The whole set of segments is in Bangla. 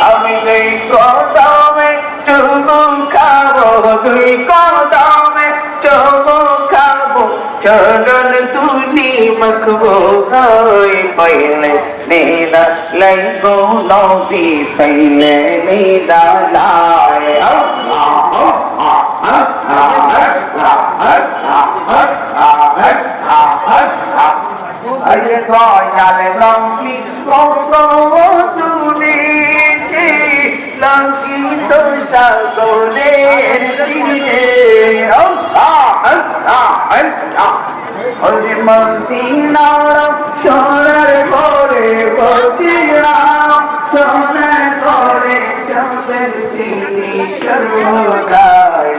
আমি দুই কদমে চুমু খাবো, দুই কদমে চুমু খাবো, চরণ তুলি মাখবো গায় পাইলে নেনা লাইগো নবী পাইলে নেনা লাই আরে দয়াল নবী কত তুলি লঙ্কিত সাগরের তীরে ওরে মদিনার সোনার ঘরে বসিলাম, সোনার ঘরে চন্দ্রের তিনি সর্বদাই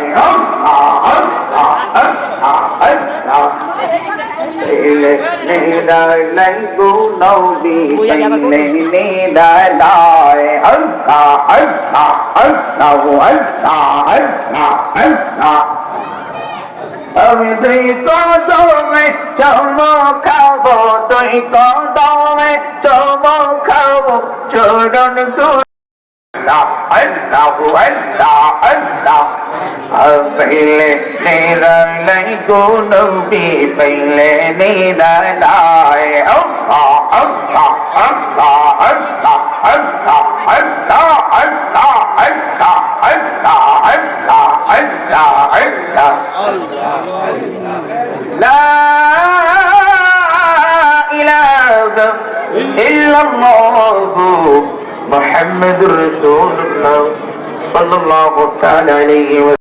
লাইগো নবী পাইলে নেনা লাই আল্লাহ আল্লাহ আল্লাহ আল্লাহ আল্লাহ আল্লাহ। আমি দুই কদমে চুমু খাবো, দুই কদমে চুমু খাবো, চরণ তুলি আল্লাহ আল্লাহ আল্লাহ। পাইলে নেনা লাইগো নবী পাইলে নেনা লাই আল্লাহ আল্লাহ আল্লাহ আল্লাহ আল্লাহ আল্লাহ আল্লাহ আল্লাহ আল্লাহ আল্লাহ আল্লাহ আল্লাহ। লা ইলাহা ইল্লাল্লাহু মুহাম্মাদুর রাসূলুল্লাহ সাল্লাল্লাহু তাআলা আলাইহি ওয়া